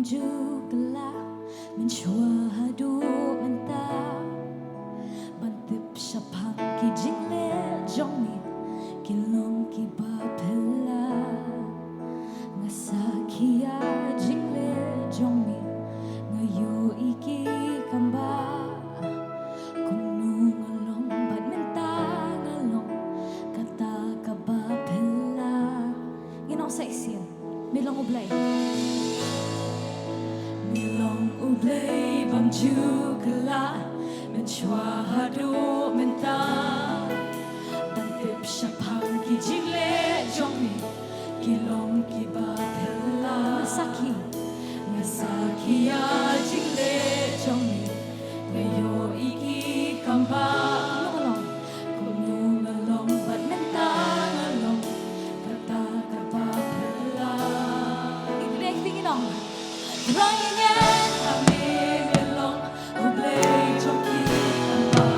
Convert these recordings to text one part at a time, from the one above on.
jugla menchua hadu menta bantip syapang ki jingle jongmi kilong ki bapela ngasakia jingle jongmi ngayo iki kamba kunung along bat menta ngalong kata ka bapela ginong sa isin milong ublay milong ublay bang jugla menchua hadu menta bantip syapang ki jingle jongmi kilong ki bapela ngasaki ya jingle jongmi ngayo iki kamba kunung along bat menta ngalong kata ka bapela ibig tinginong Rangin kami milong ublay jongki kamba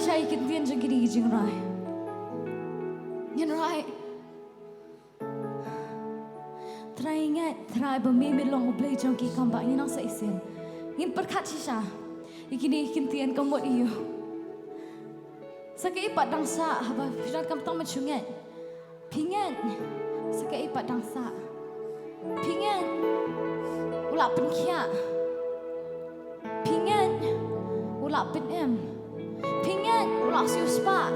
saya kintian jeng kini jeng rai. Yen rai. Teringat terai bermimpi long ublay jeng ki kambak yen asa isen. Yen perkat sisa. Ikini kintian kamot iyo. Sakai ipat dangsa haba firat kam tang macungat. Pingan. Sakai ipat dangsa. Pingan. Ulak penkia. Pingan. Ulak penem. Pingan ulak siuspa.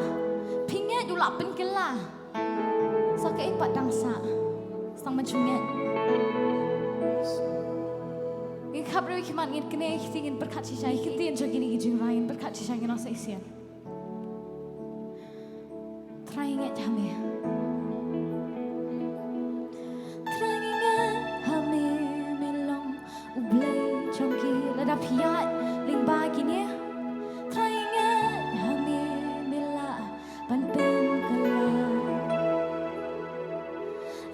Pingan ulak penkela. Sakai ipat dangsa. Sang macungat. Ikap rewi kiman ngin kene ikhtingin berkat sisa ikhtingin jogini gijing rain berkat sisa ngin asa isian. Teringat kami. Teringat kami melong ublay jongki lada piat ling bagini. Teringat kami mela panpen kala.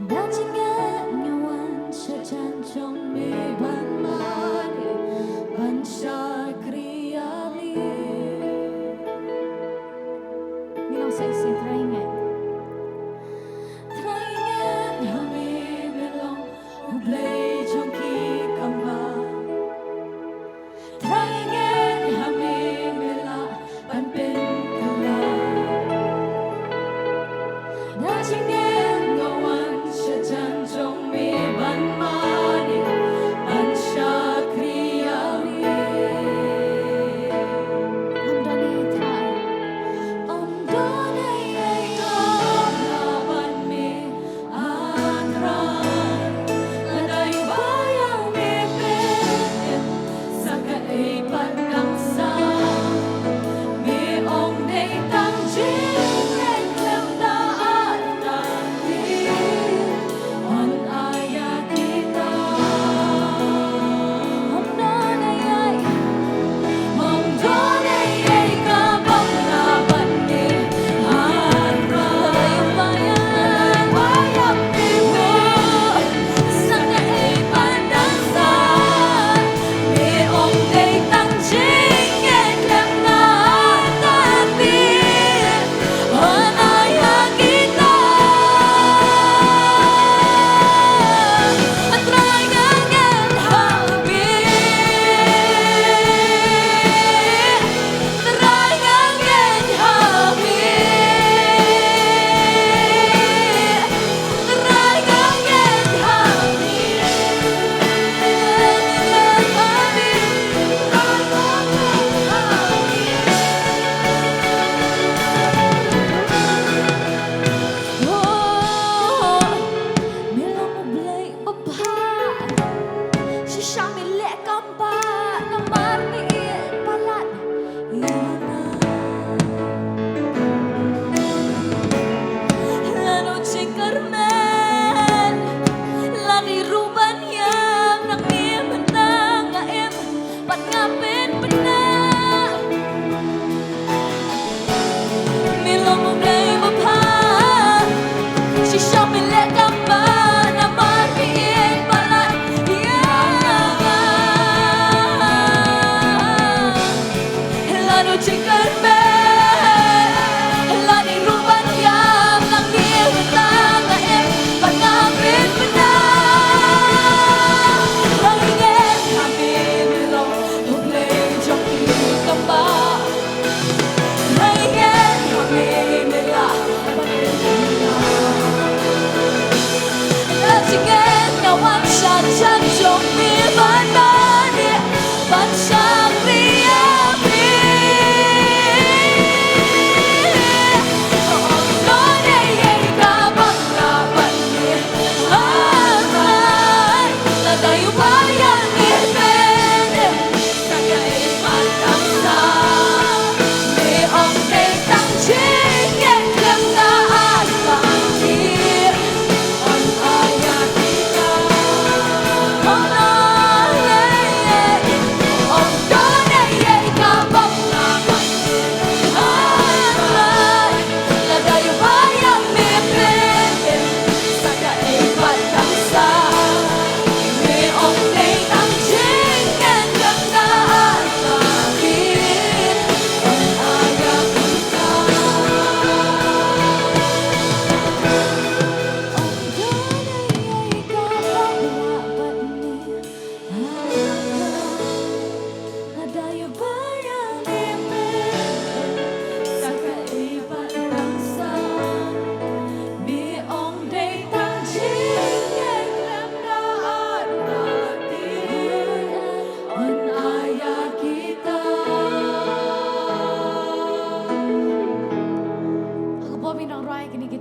Dan jingat nyawan sejan jong me ban mari ban syakriali. Minang seksi teringat. Teringat kami melong ublay jongki kambang. Teringat kami mela panpen kala. Dan jingat ngawan sejan jong me ban mari ban syakriali. Om doni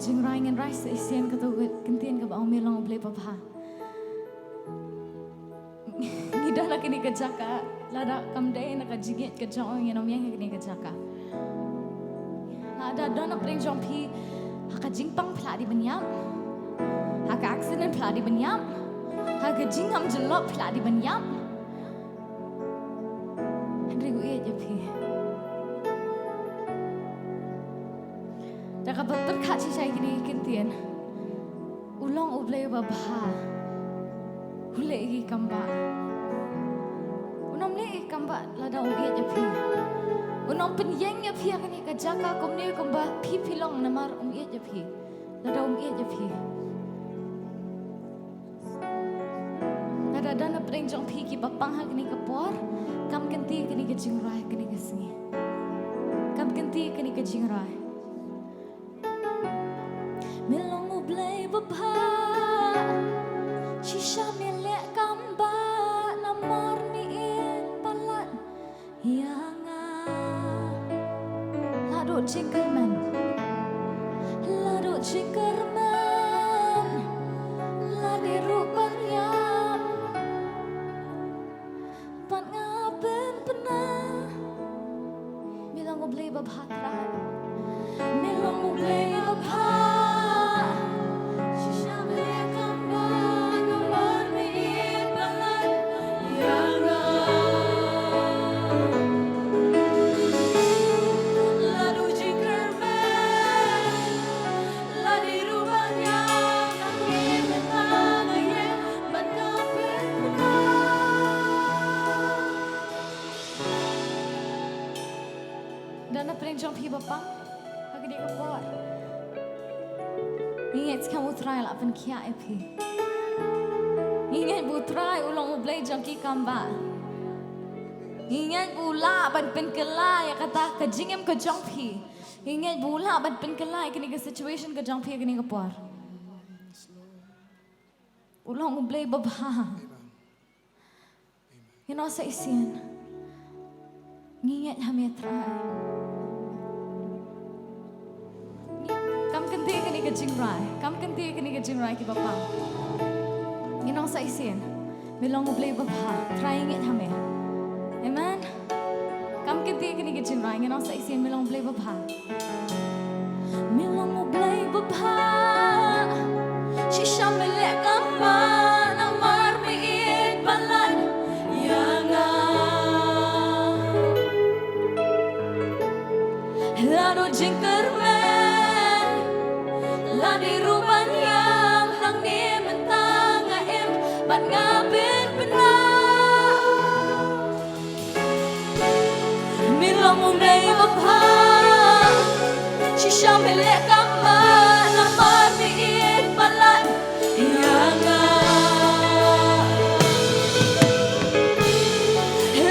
jing rai ngen rai se isian ka to kan tien ka ba o me long ble pa pha ni dah la kini ka jaka lada kam dai na ka jigit ka jong ngen om yang kini ka jaka ada dona pring jong pi ha ka jing pang phla di banyam ha ka accident phla di banyam ha ka jing am jelop phla di banyam Henry gue je pi dah ka berkat cai gini kintian ulong uble ba bha ule gi kamba unom le kamba lada uge je pi unom penyeng ya pi kani ka jaka komne kamba pi pilong namar ye je pi lada ye je pi lada dana preng jong pi ki bapang ha kani ka por kam kenti kani ka jingrai kani ka singi kam kenti kani ka jingrai milong ublay babha shisha mele kamba namar ni in palat yanga lado jingkerman ladi rupanya pan ngaben pernah milong ublay babha milong ublay babha Dan na pring jong pi bapang pagi dia kepor ingat kamu try lah pen kia epi ingat bu try ulong ublay jong ki kamba ingat bula ban pen kelai ya kata kejingem ke jong pi ingat bula ban pen kelai kini ke situation ke jong pi kini kepor ulong ublay babha you know sa isian ingat hame try kam kenti kini ke jingrai ki bapa ginong sa isin milong ublay babha trying it hame amen kam kenti kini ke jingrai ginong sa isin milong ublay babha shisha mele kamba namar miit balan yanga lado jingkermen ladi rupanya nang ni mentang em ban ngabin benar milong ublay babha shisha mele kamba namar miit balan yanga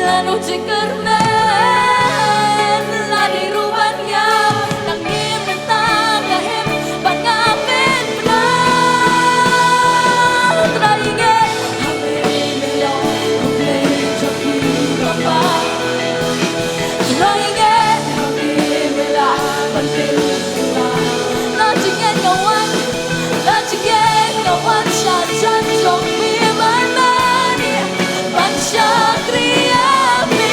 lano jingkermen ladi rupanya nang ni mentang em ban ngabin benar teraingat hame milong ublay jong ki kamba teraingat hame mela ban pen la jingen ngawan shan jong mi ban mani ban shakriya mi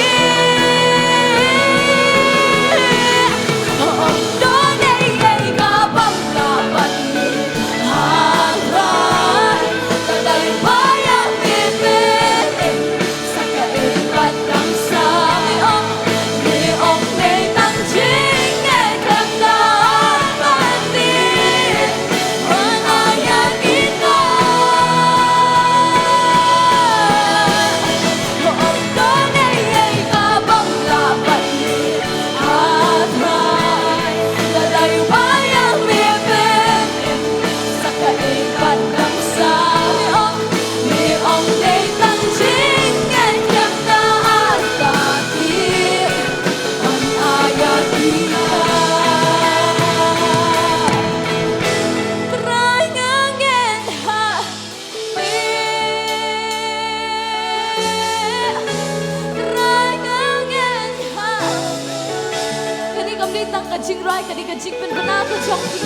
jing rai ka di ka jing pen bana ka jong pi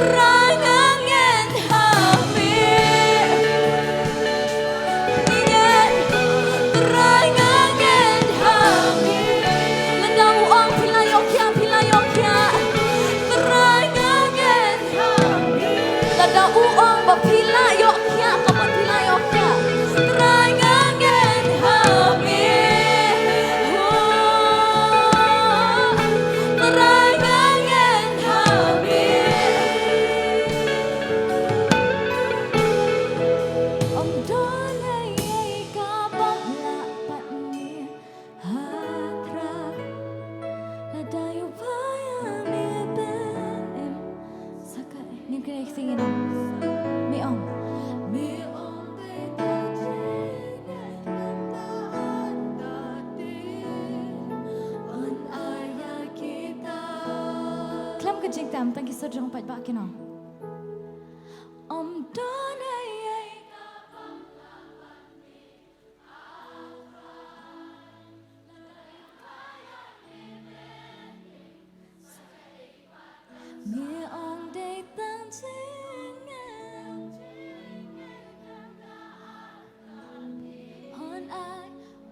terangangan kami. Ingat terangangan kami. Ledau ong pilayokya pilayokya. Terangangan kami. Ledau ong bapilayokya kamu pilayokya. Terangangan kami. Terangangan kami. Om dolai kabah lapat ni hatra. Ladayu bayami benim. Sakai ni kena singin om. Mi om. Mi om Klam ke jing tam tang ki so jong pat ba kino. Om donai mi om dei tang jing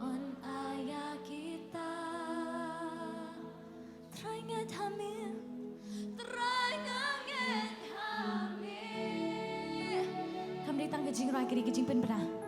on ayah kita. Terangat kami. Terangangan kami. Kami datang ke jing rai kiri ke jing pen pernah.